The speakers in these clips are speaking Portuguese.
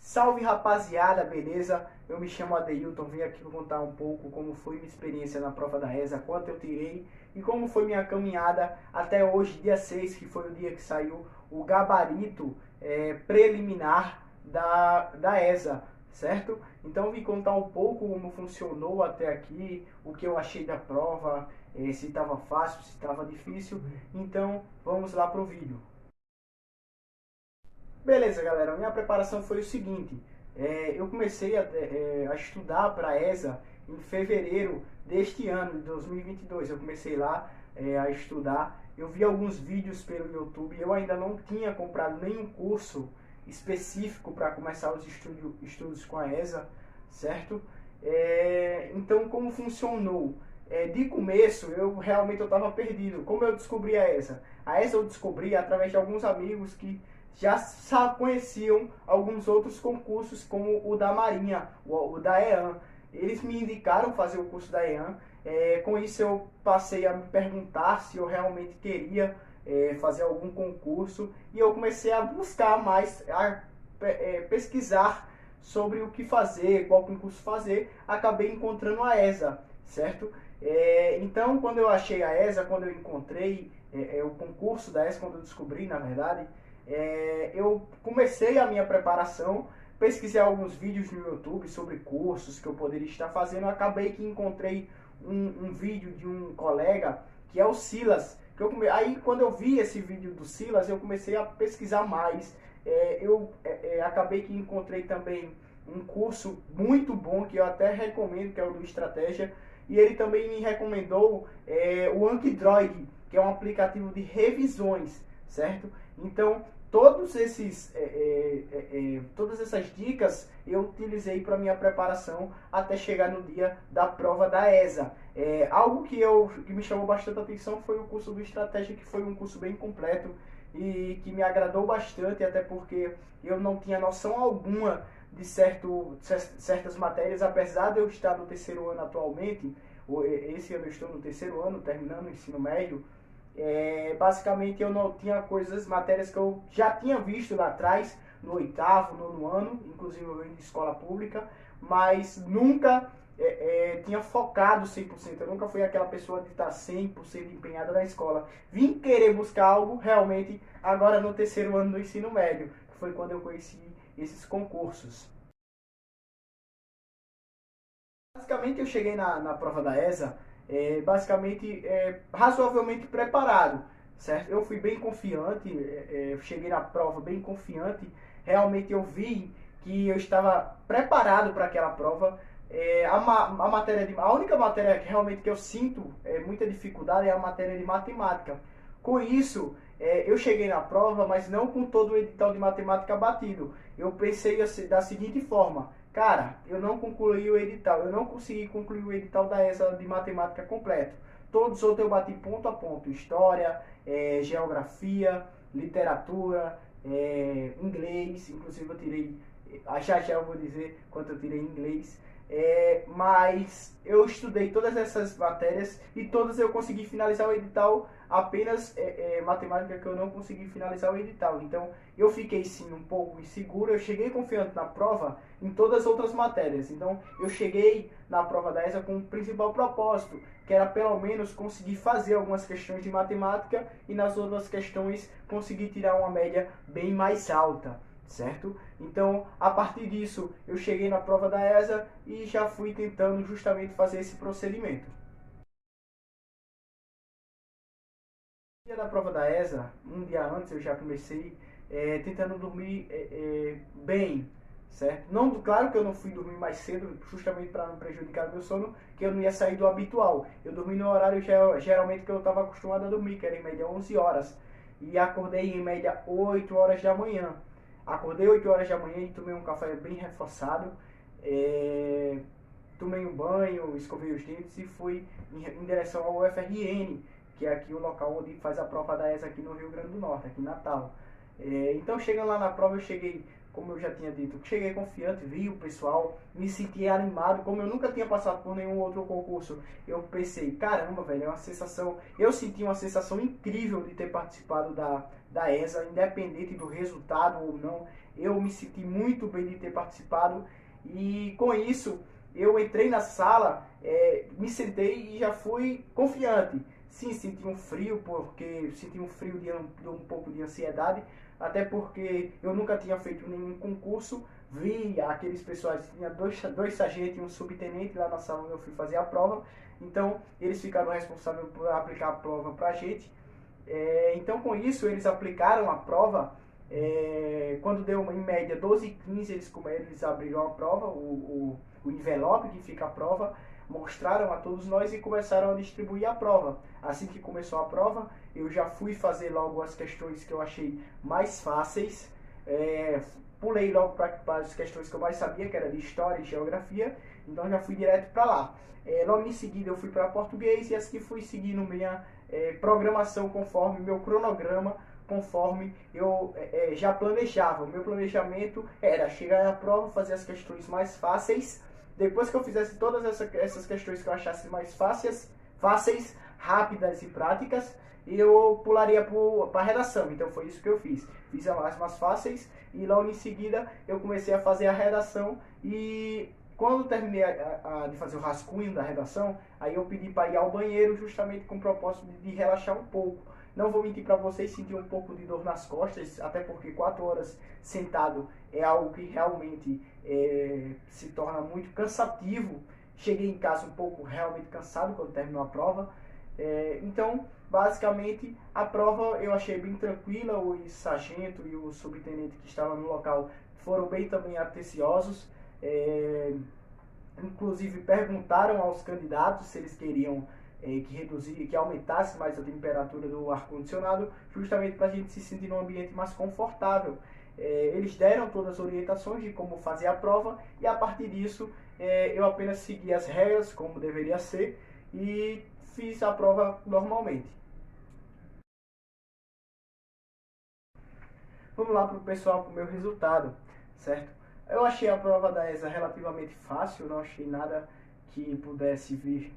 Salve rapaziada, beleza? Eu me chamo Adeilton, vim aqui contar um pouco como foi minha experiência na prova da ESA, quanto eu tirei e como foi minha caminhada até hoje, dia 6, que foi o dia que saiu o gabarito preliminar da ESA, certo? Então vim contar um pouco como funcionou até aqui, o que eu achei da prova, se estava fácil, se estava difícil. Então vamos lá pro vídeo. Beleza, galera. Minha preparação foi o seguinte. Eu comecei a estudar para a ESA em fevereiro deste ano, de 2022. Eu comecei lá a estudar. Eu vi alguns vídeos pelo YouTube. Eu ainda não tinha comprado nenhum curso específico para começar os estudos com a ESA, certo? Então, como funcionou? De começo, eu realmente estava perdido. Como eu descobri a ESA? A ESA eu descobri através de alguns amigos que já conheciam alguns outros concursos, como o da Marinha, o da EAN. Eles me indicaram fazer o curso da EAN. Com isso eu passei a me perguntar se eu realmente queria fazer algum concurso, e eu comecei a buscar mais, a pesquisar sobre o que fazer, qual concurso fazer. Acabei encontrando a ESA, certo? Então, quando eu achei a ESA, quando eu encontrei o concurso da ESA, quando eu descobri, na verdade, eu comecei a minha preparação, pesquisei alguns vídeos no YouTube sobre cursos que eu poderia estar fazendo. Eu acabei que encontrei um vídeo de um colega, que é o Silas. Aí, quando eu vi esse vídeo do Silas, eu comecei a pesquisar mais. Acabei que encontrei também um curso muito bom, que eu até recomendo, que é o do Estratégia. E ele também me recomendou o Ankdroid, que é um aplicativo de revisões, certo? Então, todas essas dicas eu utilizei para minha preparação até chegar no dia da prova da ESA. Algo que me chamou bastante atenção foi o curso do Estratégia, que foi um curso bem completo e que me agradou bastante, até porque eu não tinha noção alguma de certas matérias, apesar de eu estar no terceiro ano atualmente. Esse ano eu estou no terceiro ano, terminando o ensino médio. Basicamente eu não tinha matérias que eu já tinha visto lá atrás, no oitavo, nono ano, inclusive eu venho de escola pública, mas nunca tinha focado 100%. Eu nunca fui aquela pessoa de estar 100% empenhada na escola. Vim querer buscar algo realmente agora no terceiro ano do ensino médio, que foi quando eu conheci esses concursos. Basicamente eu cheguei na prova da ESA razoavelmente preparado, certo? Eu fui bem confiante, eu cheguei na prova bem confiante. Realmente eu vi que eu estava preparado para aquela prova. A única matéria que realmente que eu sinto muita dificuldade é a matéria de matemática. Com isso, eu cheguei na prova, mas não com todo o edital de matemática batido. Eu pensei da seguinte forma: cara, eu não concluí o edital, eu não consegui concluir o edital da ESA de matemática completo. Todos os outros eu bati ponto a ponto: história, geografia, literatura, inglês. Inclusive eu tirei, já eu vou dizer quanto eu tirei em inglês. Mas eu estudei todas essas matérias e todas eu consegui finalizar o edital. Apenas matemática que eu não consegui finalizar o edital. Então eu fiquei sim um pouco inseguro. Eu cheguei confiante na prova em todas as outras matérias. Então eu cheguei na prova da ESA com o principal propósito, que era pelo menos conseguir fazer algumas questões de matemática e nas outras questões conseguir tirar uma média bem mais alta, certo? Então, a partir disso, eu cheguei na prova da ESA e já fui tentando justamente fazer esse procedimento. No dia da prova da ESA, um dia antes, eu já comecei tentando dormir bem, certo? Não, claro que eu não fui dormir mais cedo, justamente para não prejudicar meu sono, que eu não ia sair do habitual. Eu dormi no horário geralmente que eu estava acostumado a dormir, que era em média 11 horas. E acordei em média 8 horas da manhã. Acordei 8 horas da manhã e tomei um café bem reforçado. Tomei um banho, escovei os dentes e fui em direção ao UFRN, que é aqui o local onde faz a prova da ESA aqui no Rio Grande do Norte, aqui em Natal. Então, chegando lá na prova, eu cheguei, como eu já tinha dito, cheguei confiante, vi o pessoal, me senti animado, como eu nunca tinha passado por nenhum outro concurso. Eu pensei, caramba, velho, é uma sensação, eu senti uma sensação incrível de ter participado da ESA, independente do resultado ou não. eu me senti muito bem de ter participado e com isso eu entrei na sala, me sentei e já fui confiante. Sim, senti um frio, porque senti um frio de um pouco de ansiedade, até porque eu nunca tinha feito nenhum concurso. Vi aqueles pessoais, tinha dois sargentos e um subtenente lá na sala onde eu fui fazer a prova, então eles ficaram responsáveis por aplicar a prova pra gente. Então com isso eles aplicaram a prova, quando deu em média 12h15, eles abriram a prova, o envelope que fica a prova, mostraram a todos nós e começaram a distribuir a prova. Assim que começou a prova, eu já fui fazer logo as questões que eu achei mais fáceis, pulei logo para as questões que eu mais sabia, que era de história e geografia, então já fui direto para lá. Logo em seguida eu fui para português e assim fui seguindo minha programação conforme meu cronograma, conforme eu já planejava. O meu planejamento era chegar na prova, fazer as questões mais fáceis. Depois que eu fizesse todas essas questões que eu achasse mais fáceis, rápidas e práticas, eu pularia para a redação. Então foi isso que eu fiz. Fiz as mais fáceis e logo em seguida eu comecei a fazer a redação. E quando terminei de fazer o rascunho da redação, aí eu pedi para ir ao banheiro justamente com o propósito de relaxar um pouco. Não vou mentir para vocês, senti um pouco de dor nas costas, até porque 4 horas sentado é algo que realmente se torna muito cansativo. Cheguei em casa um pouco realmente cansado quando terminou a prova. Então, basicamente, a prova eu achei bem tranquila. O sargento e o subtenente que estavam no local foram bem também atenciosos. Inclusive perguntaram aos candidatos se eles queriam que aumentasse mais a temperatura do ar-condicionado, justamente para a gente se sentir num ambiente mais confortável. Eles deram todas as orientações de como fazer a prova e a partir disso eu apenas segui as regras como deveria ser e fiz a prova normalmente. Vamos lá para o pessoal, para o meu resultado, certo? Eu achei a prova da ESA relativamente fácil, não achei nada que pudesse vir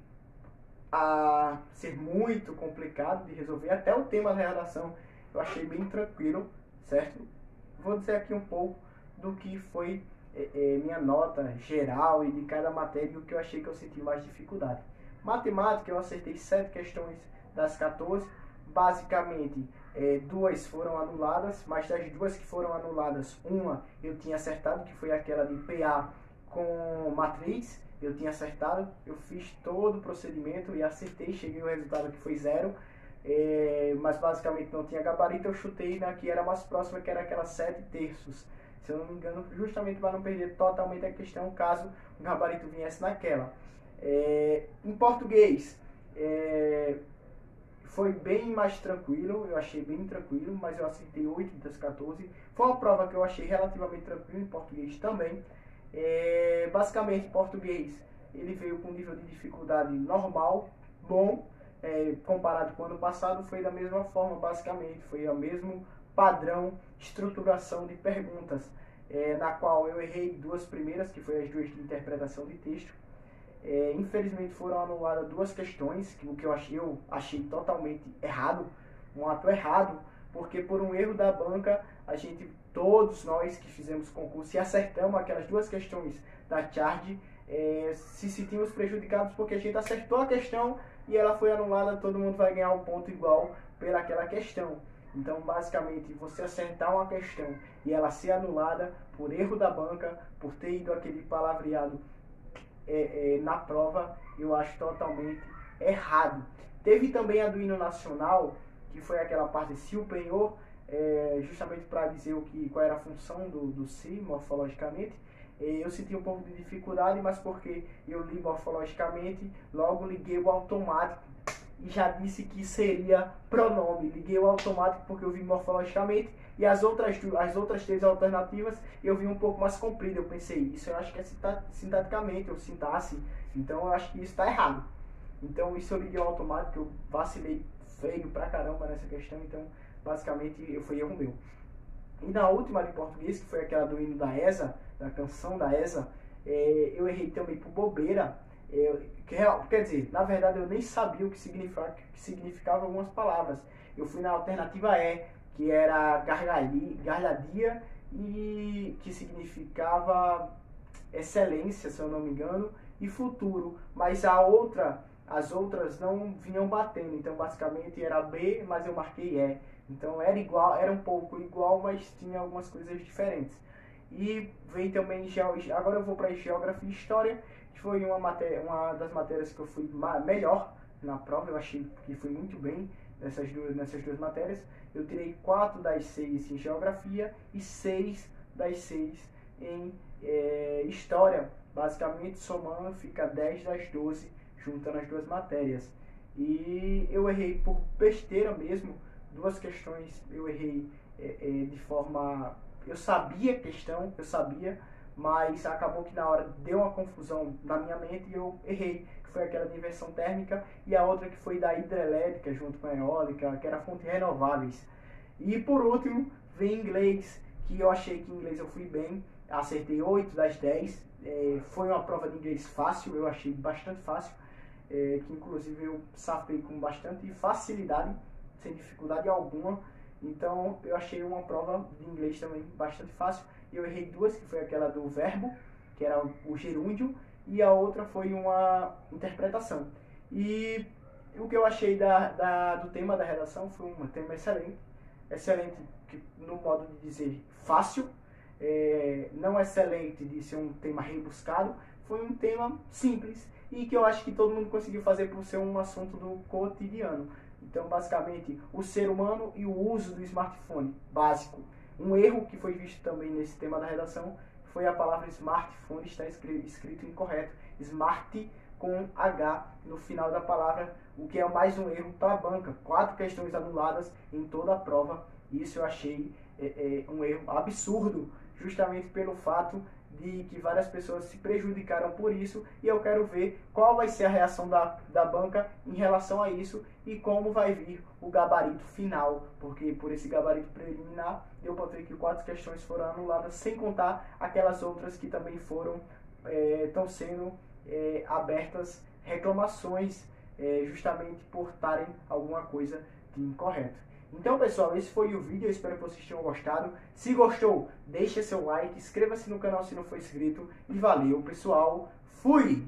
a ser muito complicado de resolver. Até o tema da redação eu achei bem tranquilo, certo? Vou dizer aqui um pouco do que foi minha nota geral e de cada matéria e o que eu achei que eu senti mais dificuldade. Matemática eu acertei 7 questões das 14, basicamente 2 foram anuladas, mas das 2 que foram anuladas, uma eu tinha acertado, que foi aquela de PA com matriz. Eu tinha acertado, eu fiz todo o procedimento e acertei, cheguei ao resultado que foi 0, mas basicamente não tinha gabarito. Eu chutei na que era mais próxima, que era aquela 7/3, se eu não me engano, justamente para não perder totalmente a questão caso o gabarito viesse naquela. Em português, foi bem mais tranquilo, eu achei bem tranquilo, mas eu acertei 8 das 14. Foi uma prova que eu achei relativamente tranquila, em português também. Basicamente, português, ele veio com nível de dificuldade normal, bom, comparado com o ano passado, foi da mesma forma, basicamente, foi o mesmo padrão, estruturação de perguntas, na qual eu errei 2 primeiras, que foi as 2 de interpretação de texto. Infelizmente foram anuladas 2 questões, o que eu achei totalmente errado, um ato errado, porque por um erro da banca, todos nós que fizemos concurso e acertamos aquelas 2 questões da charge, se sentimos prejudicados porque a gente acertou a questão e ela foi anulada, todo mundo vai ganhar um ponto igual pelaquela questão. Então, basicamente, você acertar uma questão e ela ser anulada por erro da banca, por ter ido aquele palavreado na prova, eu acho totalmente errado. Teve também a do hino nacional, que foi aquela parte se o penhor, justamente para dizer qual era a função do si morfologicamente. Eu senti um pouco de dificuldade, mas porque eu li morfologicamente, logo liguei o automático e já disse que seria pronome. Liguei o automático porque eu vi morfologicamente e as outras 3 alternativas eu vi um pouco mais comprida. Eu pensei, isso eu acho que é sintaticamente ou sintaxe, então eu acho que isso está errado. Então isso eu liguei o automático, eu vacilei feio pra caramba nessa questão, então basicamente foi erro meu. E na última de português, que foi aquela do hino da ESA, da canção da ESA, eu errei também por bobeira. Quer dizer, na verdade eu nem sabia o que significava algumas palavras. Eu fui na alternativa E, que era gargalhadia e que significava excelência, se eu não me engano, e futuro, mas as outras não vinham batendo, então basicamente era B, mas eu marquei E. Então era igual, era um pouco igual, mas tinha algumas coisas diferentes. E vem também agora eu vou para Geografia e História, que foi uma das matérias que eu fui melhor na prova, eu achei que fui muito bem nessas duas matérias. Eu tirei 4 das 6 em Geografia e 6 das 6 em História. Basicamente, somando, fica 10 das 12, juntando as duas matérias. E eu errei por besteira mesmo, 2 questões eu errei de forma... Eu sabia a questão, mas acabou que na hora deu uma confusão na minha mente e eu errei, que foi aquela de inversão térmica, e a outra que foi da hidrelétrica junto com a eólica, que era fontes renováveis. E por último, vem inglês, que eu achei que em inglês eu fui bem, acertei 8 das 10, foi uma prova de inglês fácil, eu achei bastante fácil, que inclusive eu safei com bastante facilidade, sem dificuldade alguma. Então eu achei uma prova de inglês também bastante fácil. Eu errei 2, que foi aquela do verbo, que era o gerúndio, e a outra foi uma interpretação. E o que eu achei do tema da redação foi um tema excelente, no modo de dizer fácil, não excelente de ser um tema rebuscado, foi um tema simples e que eu acho que todo mundo conseguiu fazer por ser um assunto do cotidiano. Então, basicamente, o ser humano e o uso do smartphone, básico. Um erro que foi visto também nesse tema da redação foi a palavra smartphone está escrito incorreto. Smart com H no final da palavra, o que é mais um erro para a banca. 4 questões anuladas em toda a prova. Isso eu achei um erro absurdo, justamente pelo fato de que várias pessoas se prejudicaram por isso, e eu quero ver qual vai ser a reação da banca em relação a isso e como vai vir o gabarito final, porque por esse gabarito preliminar deu para ver que 4 questões foram anuladas, sem contar aquelas outras que também estão sendo abertas reclamações, justamente por estarem alguma coisa de incorreto. Então, pessoal, esse foi o vídeo, eu espero que vocês tenham gostado. Se gostou, deixa seu like, inscreva-se no canal se não for inscrito. E valeu, pessoal. Fui!